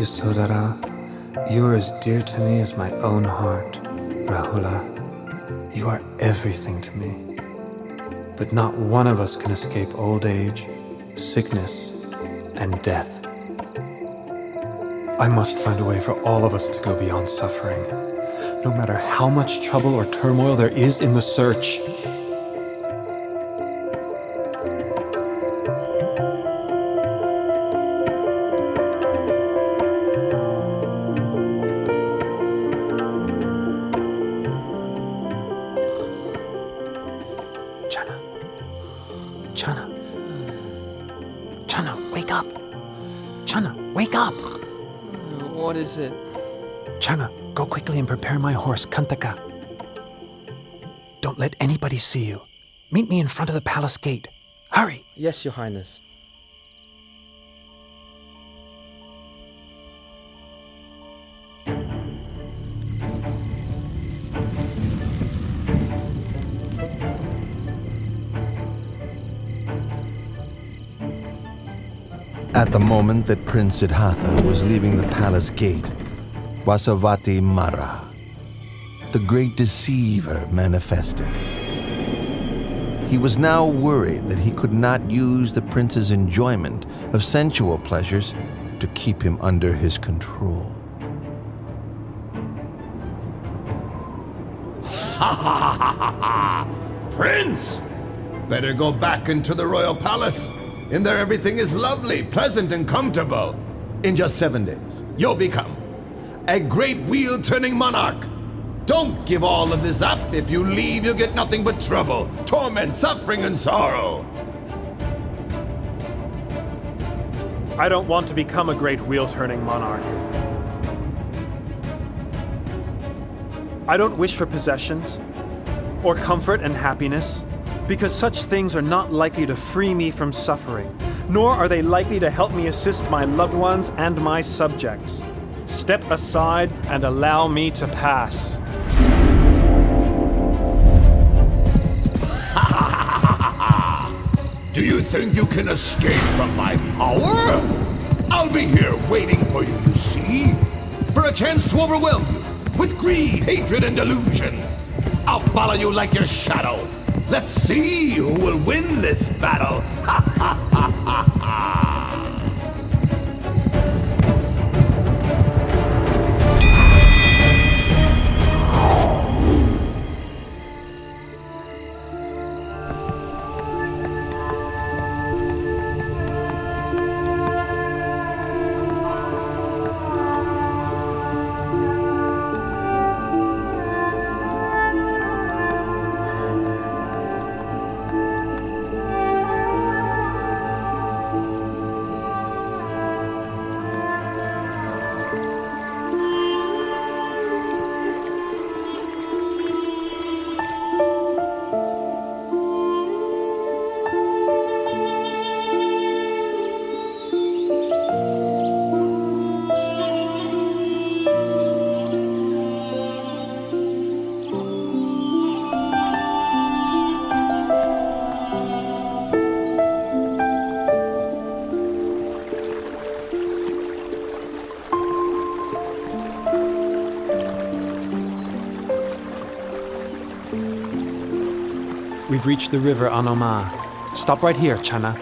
Yasodhara, you are as dear to me as my own heart. Rahula, you are everything to me. But not one of us can escape old age, sickness, and death. I must find a way for all of us to go beyond suffering, no matter how much trouble or turmoil there is in the search. Chana, wake up! Chana, wake up! What is it? Chana, go quickly and prepare my horse, Kantaka. Don't let anybody see you. Meet me in front of the palace gate. Hurry! Yes, Your Highness. At the moment that Prince Siddhartha was leaving the palace gate, Vasavati Mara, the great deceiver, manifested. He was now worried that he could not use the prince's enjoyment of sensual pleasures to keep him under his control. Ha ha ha ha ha! Prince! Better go back into the royal palace. In there everything is lovely, pleasant, and comfortable. In just 7 days, you'll become a great wheel-turning monarch. Don't give all of this up. If you leave, you'll get nothing but trouble, torment, suffering, and sorrow. I don't want to become a great wheel-turning monarch. I don't wish for possessions, or comfort and happiness, because such things are not likely to free me from suffering, nor are they likely to help me assist my loved ones and my subjects. Step aside and allow me to pass. Do you think you can escape from my power? I'll be here waiting for you, you see? For a chance to overwhelm you with greed, hatred, and delusion. I'll follow you like your shadow. Let's see who will win this battle. Ha ha ha ha ha! We've reached the river Anoma. Stop right here, Chana.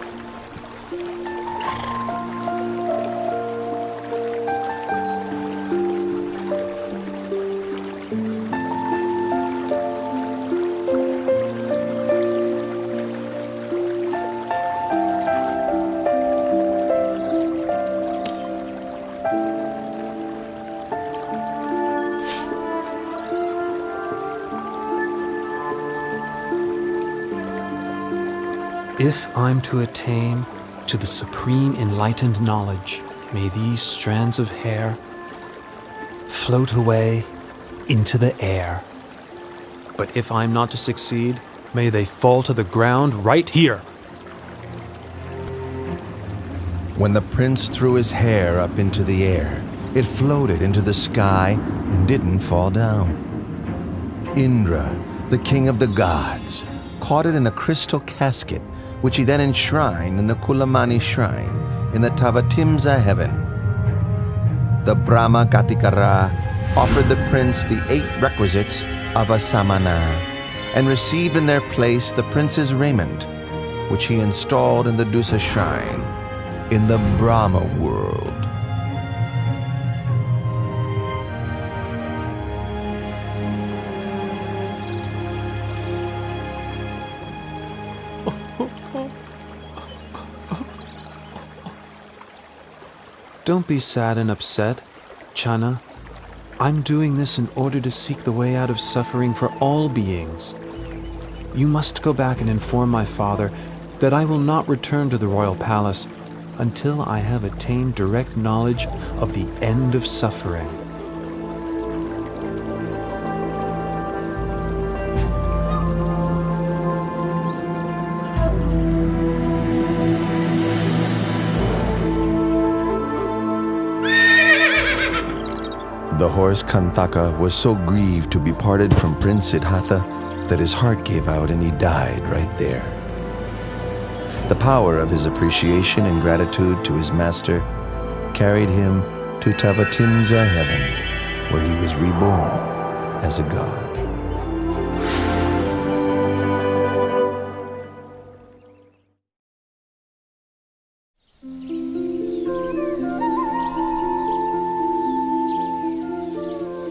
If I'm to attain to the supreme enlightened knowledge, may these strands of hair float away into the air. But if I'm not to succeed, may they fall to the ground right here. When the prince threw his hair up into the air, it floated into the sky and didn't fall down. Indra, the king of the gods, caught it in a crystal casket, which he then enshrined in the Kulamani shrine in the Tavatimsa heaven. the Brahma Gatikara offered the prince the 8 requisites of a samana and received in their place the prince's raiment, which he installed in the Dusa shrine in the Brahma world. Don't be sad and upset, Channa. I'm doing this in order to seek the way out of suffering for all beings. You must go back and inform my father that I will not return to the royal palace until I have attained direct knowledge of the end of suffering. The horse Kantaka was so grieved to be parted from Prince Siddhartha that his heart gave out and he died right there. The power of his appreciation and gratitude to his master carried him to Tavatimsa heaven, where he was reborn as a god.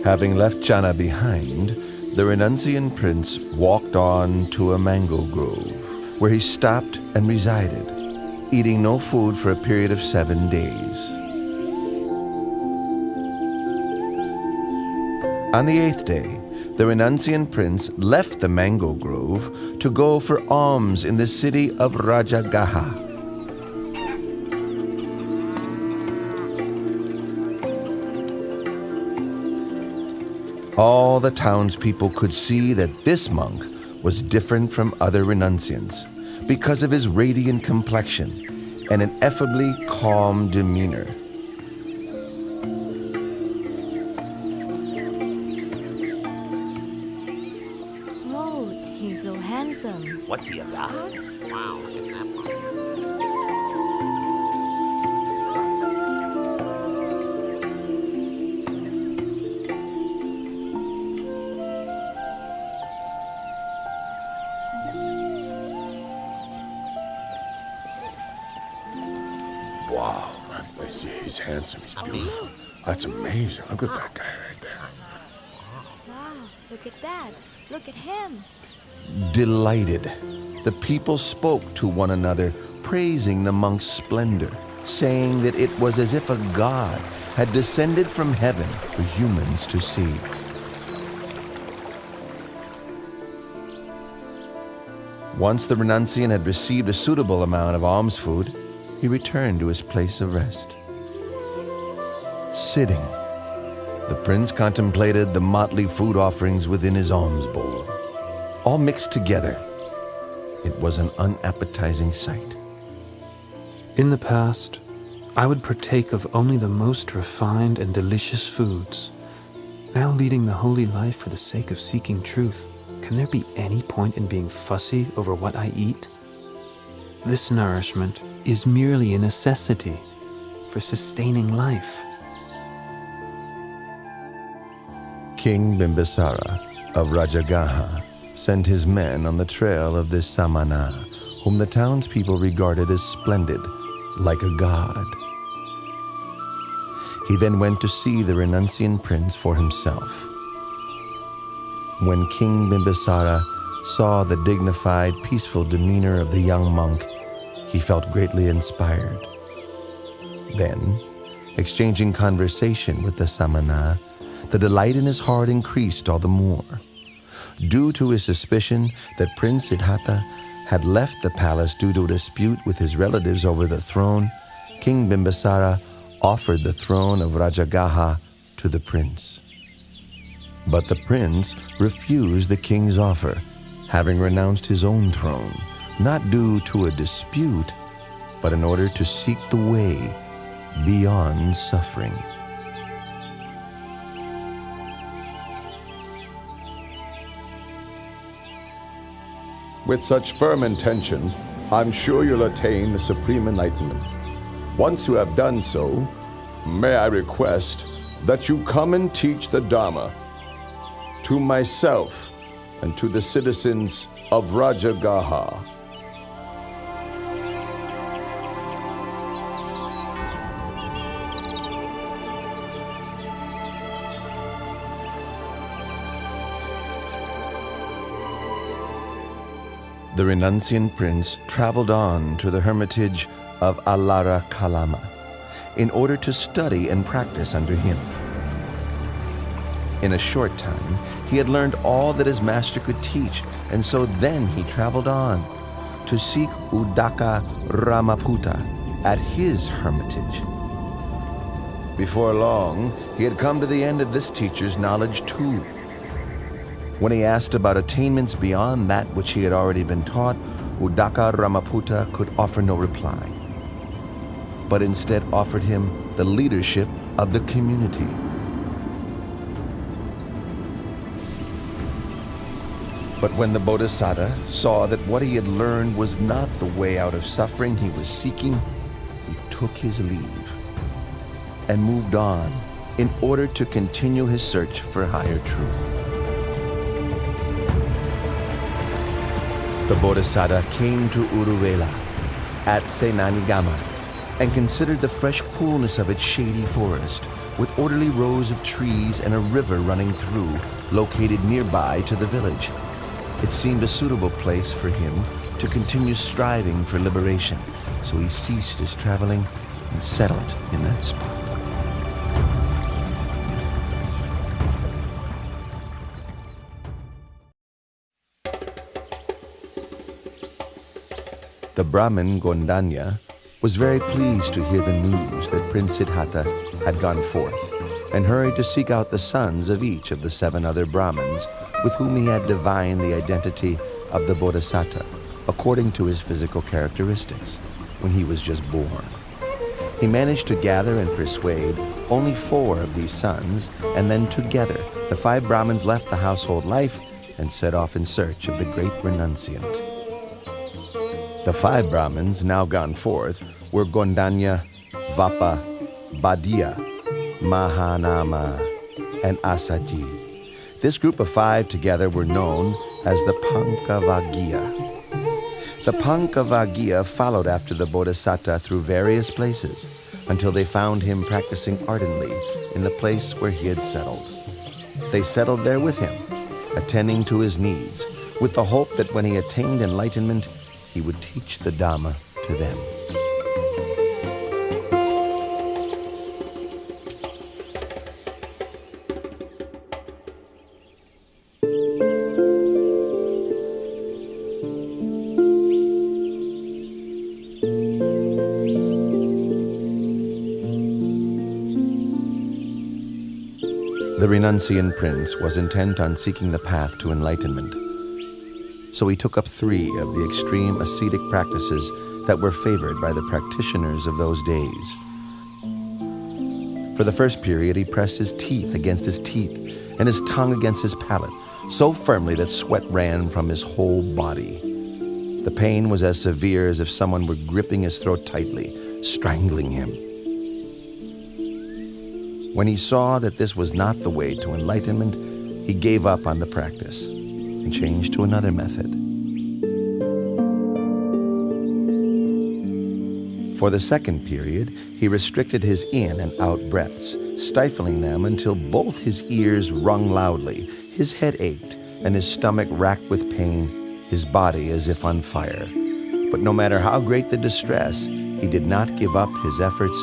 Having left Channa behind, the renunciant prince walked on to a mango grove, where he stopped and resided, eating no food for a period of 7 days. On the 8th day, the renunciant prince left the mango grove to go for alms in the city of Rajagaha. All the townspeople could see that this monk was different from other renunciants because of his radiant complexion and an effably calm demeanor. Oh, he's so handsome. What's he, a god? Wow, look at that one. Wow, he's handsome, he's beautiful. That's amazing. Look at that guy right there. Wow, look at that. Look at him. Delighted, the people spoke to one another, praising the monk's splendor, saying that it was as if a god had descended from heaven for humans to see. Once the renunciant had received a suitable amount of alms food, he returned to his place of rest. Sitting, the prince contemplated the motley food offerings within his alms bowl. All mixed together, it was an unappetizing sight. In the past, I would partake of only the most refined and delicious foods. Now leading the holy life for the sake of seeking truth, can there be any point in being fussy over what I eat? This nourishment is merely a necessity for sustaining life. King Bimbisara of Rajagaha sent his men on the trail of this Samana, whom the townspeople regarded as splendid, like a god. He then went to see the renunciant prince for himself. When King Bimbisara saw the dignified, peaceful demeanor of the young monk, he felt greatly inspired. Then, exchanging conversation with the Samana, the delight in his heart increased all the more. Due to his suspicion that Prince Siddhartha had left the palace due to a dispute with his relatives over the throne, King Bimbisara offered the throne of Rajagaha to the prince. But the prince refused the king's offer, having renounced his own throne, not due to a dispute, but in order to seek the way beyond suffering. With such firm intention, I'm sure you'll attain the supreme enlightenment. Once you have done so, may I request that you come and teach the Dhamma to myself and to the citizens of Rajagaha. The renunciant prince traveled on to the hermitage of Alara Kalama in order to study and practice under him. In a short time, he had learned all that his master could teach, and so then he traveled on to seek Udaka Ramaputta at his hermitage. Before long, he had come to the end of this teacher's knowledge too. When he asked about attainments beyond that which he had already been taught, Udaka Ramaputta could offer no reply, but instead offered him the leadership of the community. But when the Bodhisattva saw that what he had learned was not the way out of suffering he was seeking, he took his leave and moved on in order to continue his search for higher truth. The Bodhisattva came to Uruwela at Senanigama and considered the fresh coolness of its shady forest, with orderly rows of trees and a river running through, located nearby to the village. It seemed a suitable place for him to continue striving for liberation, so he ceased his traveling and settled in that spot. The Brahmin Gondanya was very pleased to hear the news that Prince Siddhartha had gone forth, and hurried to seek out the sons of each of the 7 other Brahmins with whom he had divined the identity of the Bodhisattva according to his physical characteristics when he was just born. He managed to gather and persuade only 4 of these sons, and then together the 5 Brahmins left the household life and set off in search of the great renunciant. The 5 Brahmins now gone forth were Gondanya, Vapa, Badia, Mahanama, and Asaji. This group of 5 together were known as the Pankavaggiya. The Pankavaggiya followed after the Bodhisattva through various places until they found him practicing ardently in the place where he had settled. They settled there with him, attending to his needs, with the hope that when he attained enlightenment, he would teach the Dhamma to them. The renunciant prince was intent on seeking the path to enlightenment, so he took up 3 of the extreme ascetic practices that were favored by the practitioners of those days. For the first period, he pressed his teeth against his teeth and his tongue against his palate, so firmly that sweat ran from his whole body. The pain was as severe as if someone were gripping his throat tightly, strangling him. When he saw that this was not the way to enlightenment, he gave up on the practice and changed to another method. For the second period, he restricted his in and out breaths, stifling them until both his ears rung loudly, his head ached, and his stomach racked with pain, his body as if on fire. But no matter how great the distress, he did not give up his efforts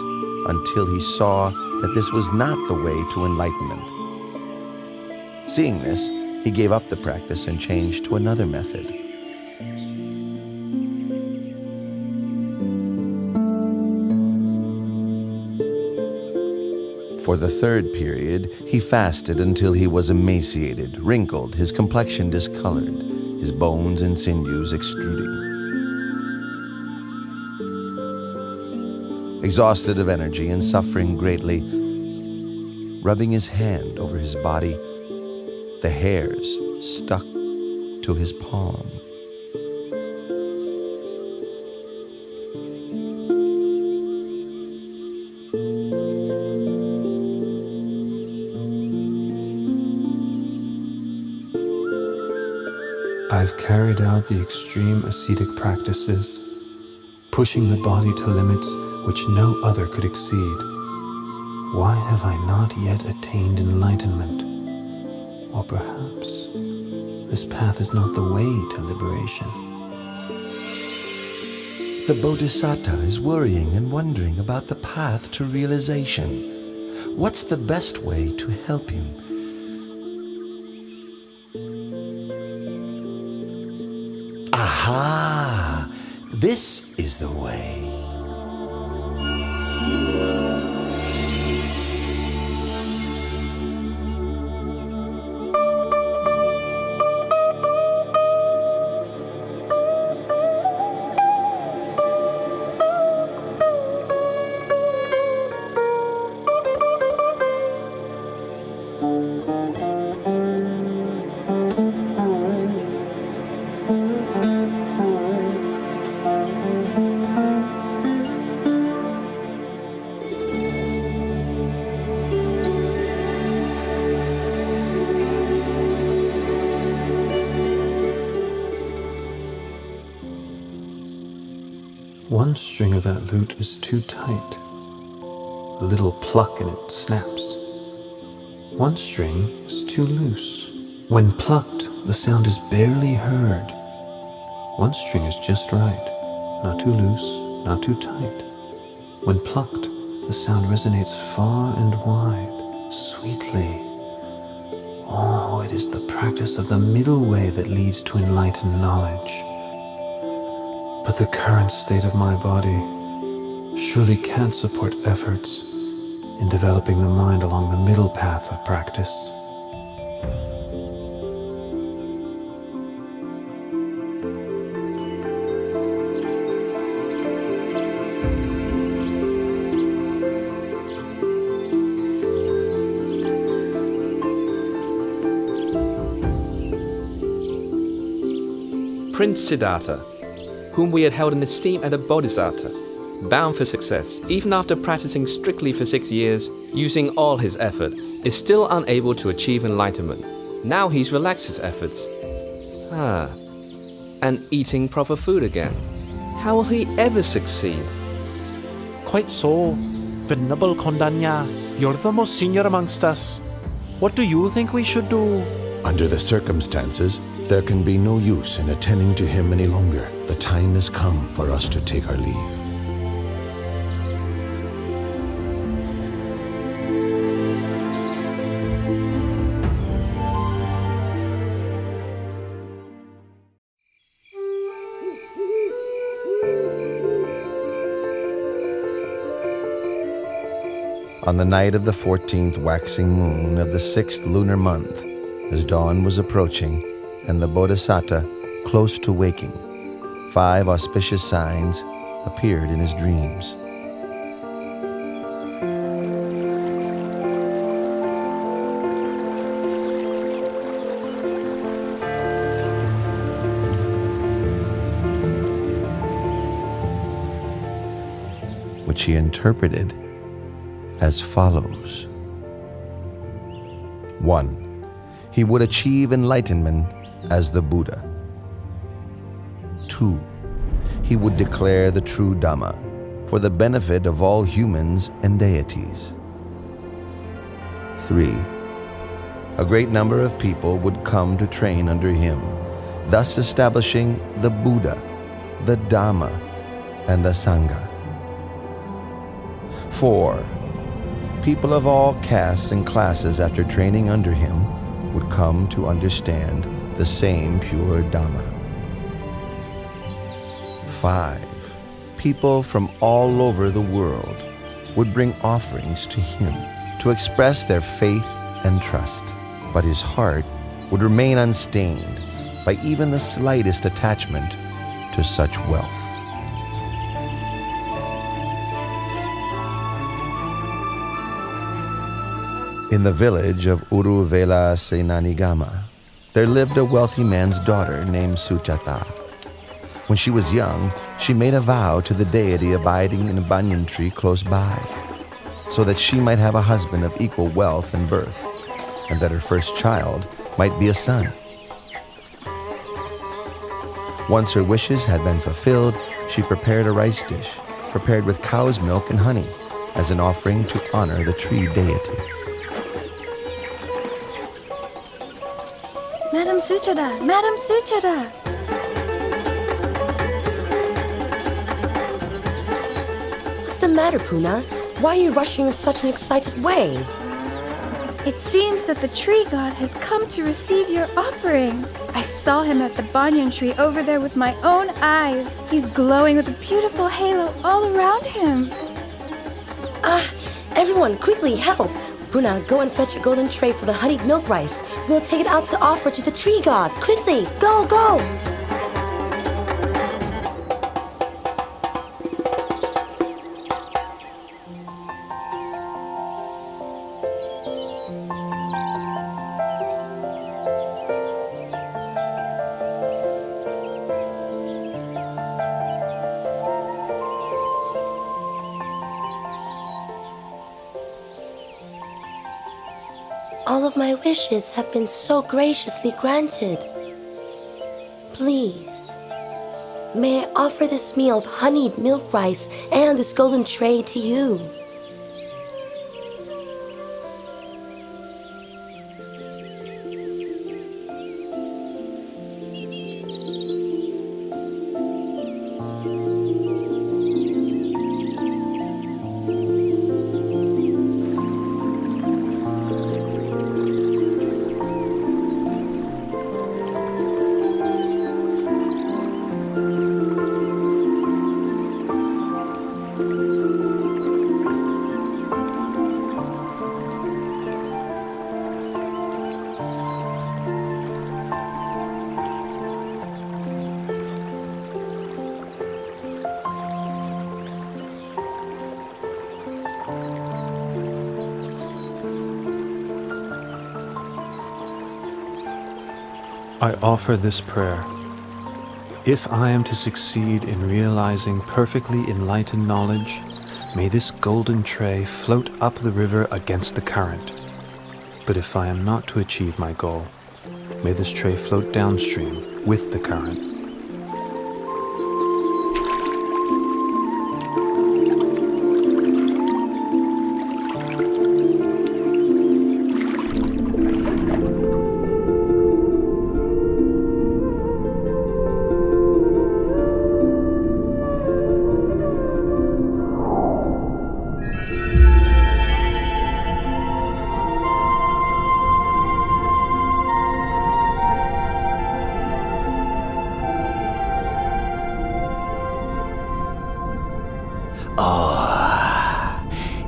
until he saw that this was not the way to enlightenment. Seeing this, he gave up the practice and changed to another method. For the third period, he fasted until he was emaciated, wrinkled, his complexion discolored, his bones and sinews extruding. Exhausted of energy and suffering greatly, rubbing his hand over his body, the hairs stuck to his palm. I've carried out the extreme ascetic practices, pushing the body to limits which no other could exceed. Why have I not yet attained enlightenment? Or perhaps this path is not the way to liberation. The Bodhisattva is worrying and wondering about the path to realization. What's the best way to help him? Aha! This is the way. One string of that lute is too tight. A little pluck and it snaps. One string is too loose. When plucked, the sound is barely heard. One string is just right, not too loose, not too tight. When plucked, the sound resonates far and wide, sweetly. Oh, it is the practice of the middle way that leads to enlightened knowledge. But the current state of my body surely can't support efforts in developing the mind along the middle path of practice. Prince Siddhartha, whom we had held in esteem as a bodhisattva, bound for success, even after practicing strictly for 6 years, using all his effort, is still unable to achieve enlightenment. Now he's relaxed his efforts. And eating proper food again. How will he ever succeed? Quite so. Venerable Kondanya, you're the most senior amongst us. What do you think we should do? Under the circumstances, there can be no use in attending to him any longer. The time has come for us to take our leave. On the night of the 14th waxing moon of the 6th lunar month, as dawn was approaching and the Bodhisattva close to waking, 5 auspicious signs appeared in his dreams. Which he interpreted as follows. 1. He would achieve enlightenment as the Buddha. 2. He would declare the true Dhamma for the benefit of all humans and deities. 3. A great number of people would come to train under him, thus establishing the Buddha, the Dhamma, and the Sangha. 4. People of all castes and classes after training under him would come to understand the same pure Dhamma. 5. People from all over the world would bring offerings to him to express their faith and trust, but his heart would remain unstained by even the slightest attachment to such wealth. In the village of Uruvela Senanigama, there lived a wealthy man's daughter named Sujata. When she was young, she made a vow to the deity abiding in a banyan tree close by, so that she might have a husband of equal wealth and birth, and that her first child might be a son. Once her wishes had been fulfilled, she prepared a rice dish, prepared with cow's milk and honey, as an offering to honor the tree deity. Madam Suchada! Madam Suchada! What's the matter, Puna? Why are you rushing in such an excited way? It seems that the tree god has come to receive your offering. I saw him at the banyan tree over there with my own eyes. He's glowing with a beautiful halo all around him. Everyone, quickly, help! Puna, go and fetch a golden tray for the honeyed milk rice. We'll take it out to offer to the tree god. Quickly, go, go! All of my wishes have been so graciously granted. Please, may I offer this meal of honeyed milk rice and this golden tray to you? I offer this prayer. If I am to succeed in realizing perfectly enlightened knowledge, may this golden tray float up the river against the current. But if I am not to achieve my goal, may this tray float downstream with the current.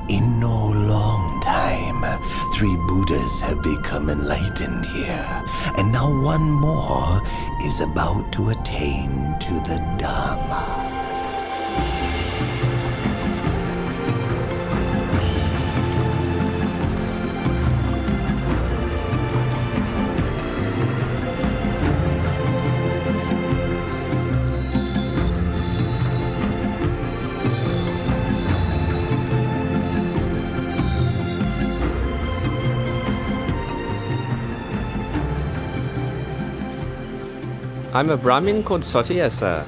In no long time, 3 Buddhas have become enlightened here, and now one more is about to attain to the Dharma. I'm a Brahmin called Sotiya, sir.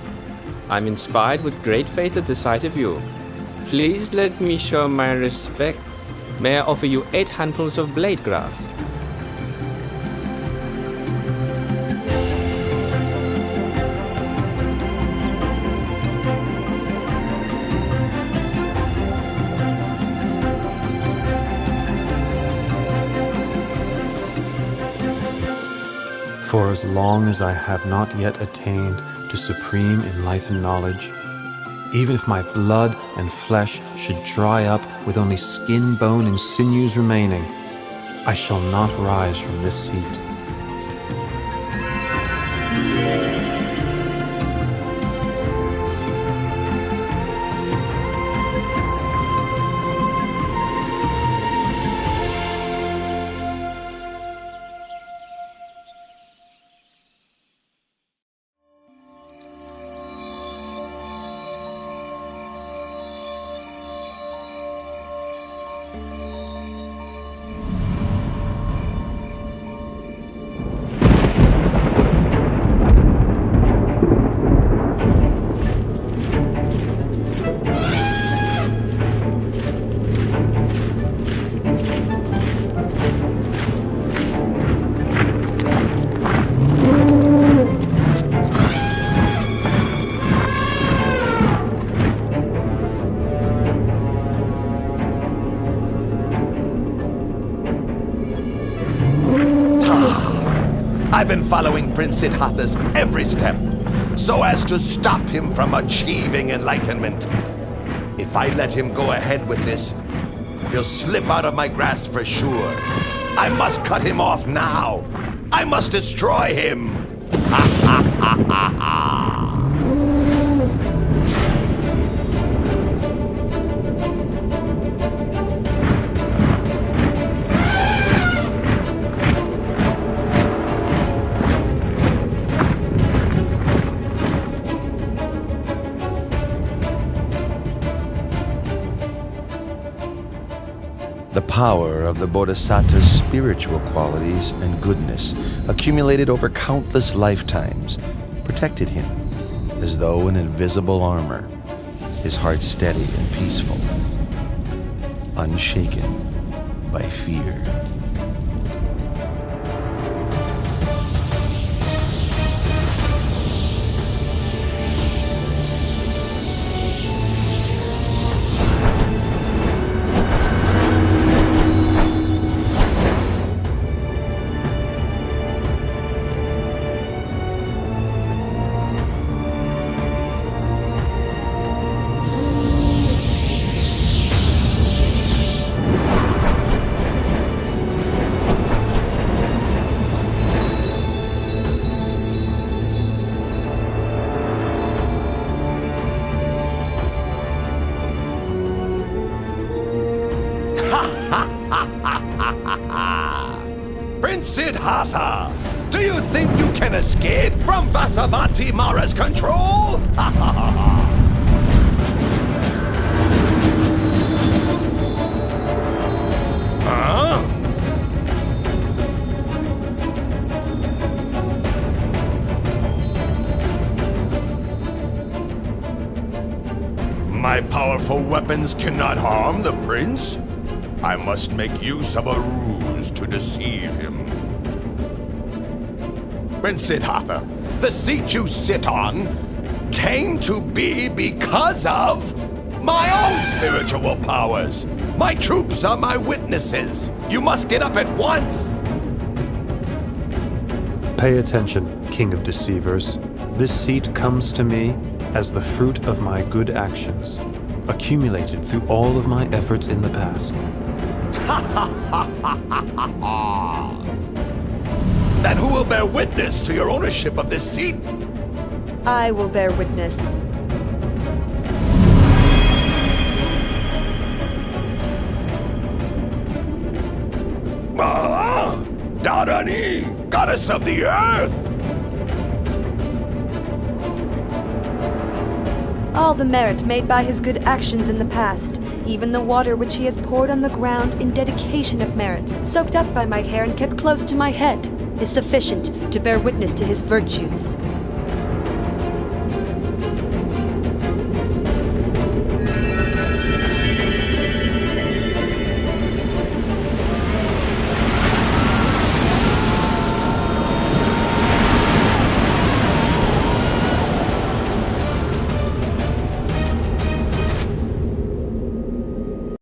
I'm inspired with great faith at the sight of you. Please let me show my respect. May I offer you 8 handfuls of blade grass? For as long as I have not yet attained to supreme enlightened knowledge, even if my blood and flesh should dry up with only skin, bone, and sinews remaining, I shall not rise from this seat. been following Prince Siddhartha's every step, so as to stop him from achieving enlightenment. If I let him go ahead with this, he'll slip out of my grasp for sure. I must cut him off now. I must destroy him. Ha ha ha ha ha. The power of the Bodhisattva's spiritual qualities and goodness, accumulated over countless lifetimes, protected him as though in invisible armor, his heart steady and peaceful, unshaken by fear. Prince Siddhartha, do you think you can escape from Vasavati Mara's control? Huh? My powerful weapons cannot harm the prince. I must make use of a ruse to deceive him. Prince Siddhartha, the seat you sit on came to be because of my own spiritual powers. My troops are my witnesses. You must get up at once. Pay attention, King of Deceivers. This seat comes to me as the fruit of my good actions, accumulated through all of my efforts in the past. Then who will bear witness to your ownership of this seat? I will bear witness. Dharani, goddess of the earth! All the merit made by his good actions in the past, even the water which he has poured on the ground in dedication of merit, soaked up by my hair and kept close to my head, is sufficient to bear witness to his virtues.